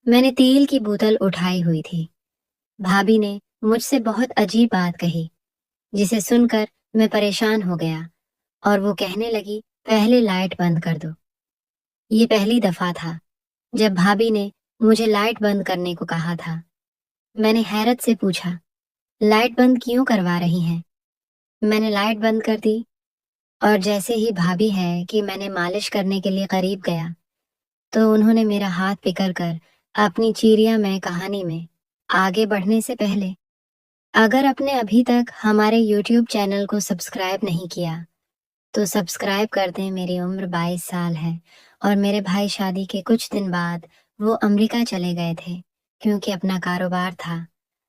میں نے تیل کی بوتل اٹھائی ہوئی تھی۔ بھابھی نے مجھ سے بہت عجیب بات کہی جسے سن کر میں پریشان ہو گیا اور وہ کہنے لگی، پہلے لائٹ بند کر دو۔ یہ پہلی دفعہ تھا جب بھابھی نے مجھے لائٹ بند کرنے کو کہا تھا۔ میں نے حیرت سے پوچھا، لائٹ بند کیوں کروا رہی ہیں؟ میں نے لائٹ بند کر دی اور جیسے ہی بھابھی ہے کہ میں نے مالش کرنے کے لیے قریب گیا تو انہوں نے میرا ہاتھ پکڑ کر اپنی چیریا میں کہانی میں آگے بڑھنے سے پہلے، اگر آپ نے ابھی تک ہمارے یوٹیوب چینل کو سبسکرائب نہیں کیا تو سبسکرائب کر دیں۔ میری عمر 22 سال ہے اور میرے بھائی شادی کے کچھ دن بعد وہ امریکہ چلے گئے تھے کیونکہ اپنا کاروبار تھا۔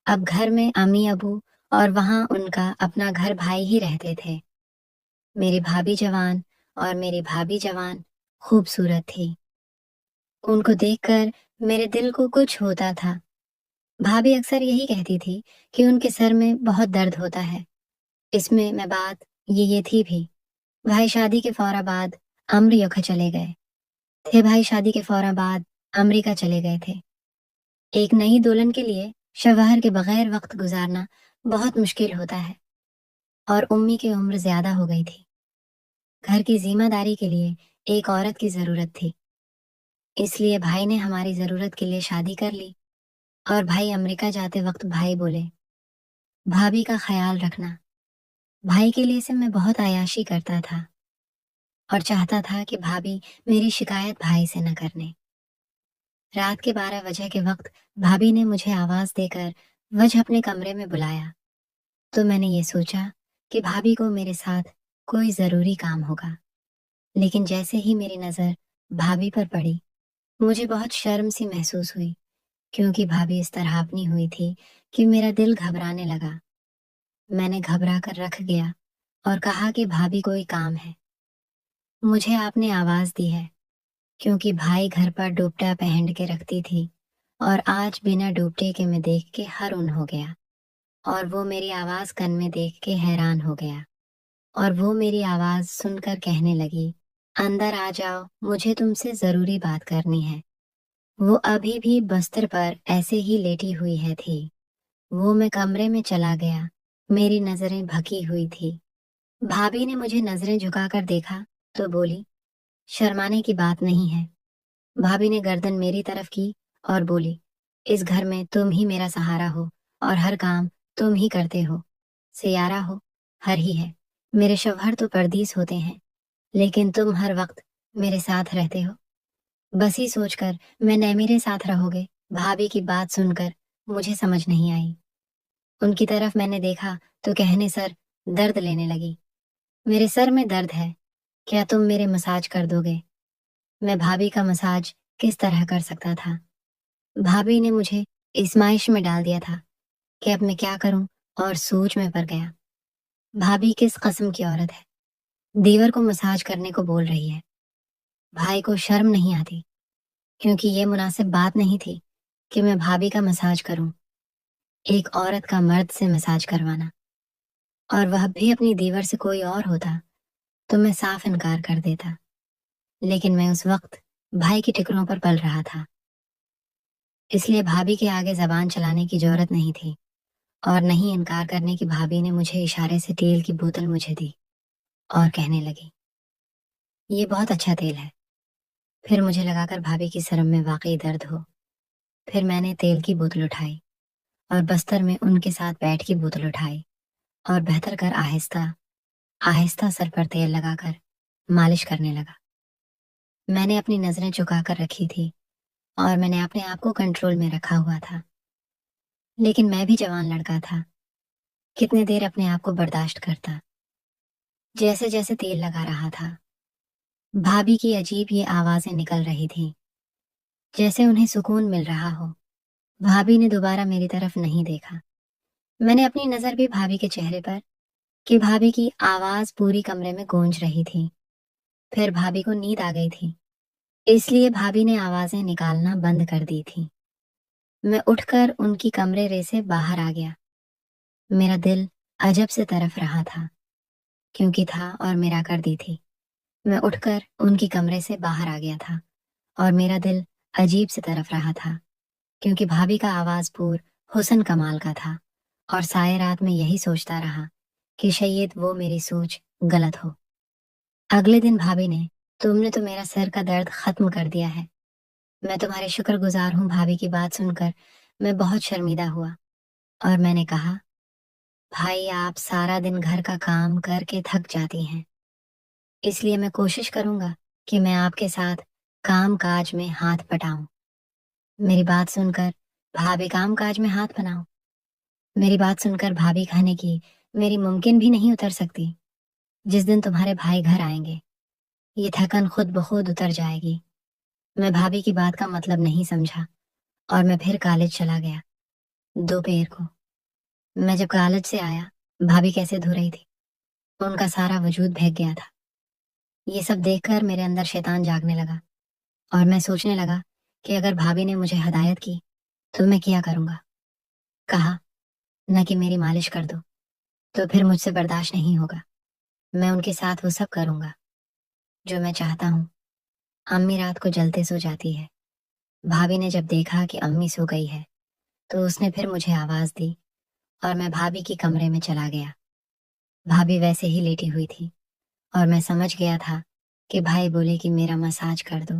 اب گھر میں امی ابو اور وہاں ان کا اپنا گھر بھائی ہی رہتے تھے۔ میری بھابھی جوان اور میری بھابھی جوان خوبصورت تھی۔ ان کو دیکھ کر میرے دل کو کچھ ہوتا تھا۔ بھابھی اکثر یہی کہتی تھی کہ ان کے سر میں بہت درد ہوتا ہے۔ اس میں بات یہ تھی بھی، بھائی شادی کے فوراً بعد امریکہ چلے گئے تھے۔ بھائی شادی کے فوراً بعد امریکہ چلے گئے تھے۔ ایک نئی دلہن کے لیے شوہر کے بغیر وقت گزارنا بہت مشکل ہوتا ہے اور امی کی عمر زیادہ ہو گئی تھی۔ گھر کی ذمہ داری کے لیے ایک عورت کی ضرورت تھی، اس لیے بھائی نے ہماری ضرورت کے لیے شادی کر لی۔ اور بھائی امریکہ جاتے وقت بھائی بولے، بھابھی کا خیال رکھنا۔ بھائی کے لیے سے میں بہت عیاشی کرتا تھا اور چاہتا تھا کہ بھابھی میری شکایت بھائی سے نہ کرنے۔ رات کے 12 بجے کے وقت بھابھی نے مجھے آواز دے کر وجہ اپنے کمرے میں بلایا تو میں نے یہ سوچا کہ بھابھی کو میرے ساتھ کوئی ضروری کام ہوگا، لیکن جیسے ہی میری نظر بھابھی پر پڑی مجھے بہت شرم سی محسوس ہوئی، کیونکہ بھابھی اس طرح اپنی ہوئی تھی کہ میرا دل گھبرانے لگا۔ میں نے گھبرا کر رکھ گیا اور کہا کہ بھابھی کوئی کام ہے؟ مجھے آپ نے آواز دی ہے کیونکہ بھائی گھر پر ڈوپٹا پہن کے رکھتی تھی اور آج بنا ڈوپٹے کے میں دیکھ کے حیران ہو گیا، اور وہ میری آواز کن میں دیکھ کے حیران ہو گیا، اور وہ میری آواز سن کر کہنے لگی، اندر آ جاؤ، مجھے تم سے ضروری بات کرنی ہے۔ وہ ابھی بھی بستر پر ایسے ہی لیٹی ہوئی تھی۔ میں کمرے میں چلا گیا، میری نظریں بھکی ہوئی تھی۔ بھابھی نے مجھے نظریں جھکا کر دیکھا تو بولی، شرمانے کی بات نہیں ہے۔ بھابھی نے گردن میری طرف کی اور بولی، اس گھر میں تم ہی میرا سہارا ہو اور ہر کام تم ہی کرتے ہو۔ سیارہ ہو ہر ہی ہے، میرے شوہر تو پردیس ہوتے ہیں لیکن تم ہر وقت میرے ساتھ رہتے ہو۔ بس ہی سوچ کر میں نے میرے ساتھ رہو گے۔ بھابھی کی بات سن کر مجھے سمجھ نہیں آئی۔ ان کی طرف میں نے دیکھا تو کہنے سر درد لینے لگی، میرے سر میں درد ہے، کیا تم میرے مساج کر دو گے؟ میں بھابھی کا مساج کس طرح کر سکتا تھا؟ بھابھی نے مجھے ازمائش میں ڈال دیا تھا کہ اب میں کیا کروں، اور سوچ میں پڑ گیا۔ بھابھی کس قسم کی عورت ہے، دیور کو مساج کرنے کو بول رہی ہے؟ بھائی کو شرم نہیں آتی؟ کیونکہ یہ مناسب بات نہیں تھی کہ میں بھابھی کا مساج کروں، ایک عورت کا مرد سے مساج کروانا، اور وہ بھی اپنی دیور سے کوئی اور ہوتا تو میں صاف انکار کر دیتا، لیکن میں اس وقت بھائی کی ٹکروں پر پل رہا تھا، اس لیے بھابھی کے آگے زبان چلانے کی جرأت نہیں تھی اور نہیں انکار کرنے کی۔ بھابھی نے مجھے اشارے سے تیل کی بوتل مجھے دی اور کہنے لگی، یہ بہت اچھا تیل ہے۔ پھر مجھے لگا کر بھابھی کی سر میں واقعی درد ہو۔ پھر میں نے تیل کی بوتل اٹھائی اور بستر میں ان کے ساتھ بیٹھ کی بوتل اٹھائی اور بہتر کر آہستہ آہستہ سر پر تیل لگا کر مالش کرنے لگا۔ میں نے اپنی نظریں چکا کر رکھی تھی اور میں نے اپنے آپ کو کنٹرول میں رکھا ہوا تھا، لیکن میں بھی جوان لڑکا تھا، کتنے دیر اپنے آپ کو برداشت کرتا۔ جیسے جیسے تیل لگا رہا تھا بھابھی کی عجیب یہ آوازیں نکل رہی تھیں، جیسے انہیں سکون مل رہا ہو۔ بھابھی نے دوبارہ میری طرف نہیں دیکھا۔ میں نے اپنی نظر بھی بھابھی کے چہرے پر کہ بھابھی کی آواز پوری کمرے میں گونج رہی تھی۔ پھر بھابھی کو نیند آ گئی تھی، اس لیے بھابھی نے آوازیں نکالنا بند کر دی تھی۔ میں اٹھ کر ان کی کمرے رے سے باہر آ گیا۔ میرا دل عجب سے طرف رہا تھا کیونکہ تھا اور میرا کر دی تھی۔ میں اٹھ کر ان کی کمرے سے باہر آ گیا تھا اور میرا دل عجیب سے طرف رہا تھا کیونکہ بھابھی کا آواز پور حسن کمال کا تھا، اور سائے رات میں یہی سوچتا رہا کہ شاید وہ میری سوچ غلط ہو۔ اگلے دن بھابھی نے، تم نے تو میرا سر کا درد ختم کر دیا ہے۔ میں تمہارے شکر گزار ہوں۔ بھابھی کی بات سن کر میں بہت شرمیدہ ہوا، اور میں نے کہا، بھائی آپ سارا دن گھر کا کام کر کے تھک جاتی ہیں، اس لیے میں کوشش کروں گا کہ میں آپ کے ساتھ کام کاج میں ہاتھ بٹاؤں۔ میری بات سن کر بھابھی کام کاج میں ہاتھ بناؤ؟ میری بات سن کر بھابھی کہنے کی میری ممکن بھی نہیں اتر سکتی۔ جس دن تمہارے بھائی گھر آئیں گے یہ تھکن خود بخود اتر جائے گی۔ میں بھابھی کی بات کا مطلب نہیں سمجھا، اور میں پھر کالج چلا گیا۔ دوپہر کو میں جب کالج سے آیا، بھابھی کیسے دھو رہی تھی، ان کا سارا وجود بھیگ گیا تھا۔ یہ سب دیکھ کر میرے اندر شیطان جاگنے لگا، اور میں سوچنے لگا کہ اگر بھابھی نے مجھے ہدایت کی تو میں کیا کروں گا۔ کہا، نہ کہ میری مالش کر دو، تو پھر مجھ سے برداشت نہیں ہوگا۔ میں ان کے ساتھ وہ سب کروں گا جو میں چاہتا ہوں۔ امی رات کو جلتے سو جاتی ہے۔ بھابھی نے جب دیکھا کہ امی سو گئی ہے تو اس نے پھر مجھے آواز دی، اور میں بھابھی کی کمرے میں چلا گیا۔ بھابھی ویسے ہی لیٹی ہوئی تھی، اور میں سمجھ گیا تھا کہ بھائی بولے کہ میرا مساج کر دو۔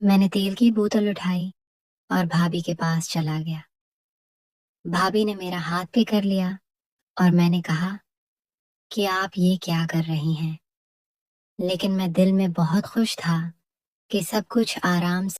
میں نے تیل کی بوتل اٹھائی اور بھابھی کے پاس چلا گیا۔ بھابھی نے میرا ہاتھ پکڑ لیا، اور میں نے کہا کہ آپ یہ کیا کر رہی ہیں؟ لیکن میں دل میں بہت خوش تھا کہ سب کچھ آرام سے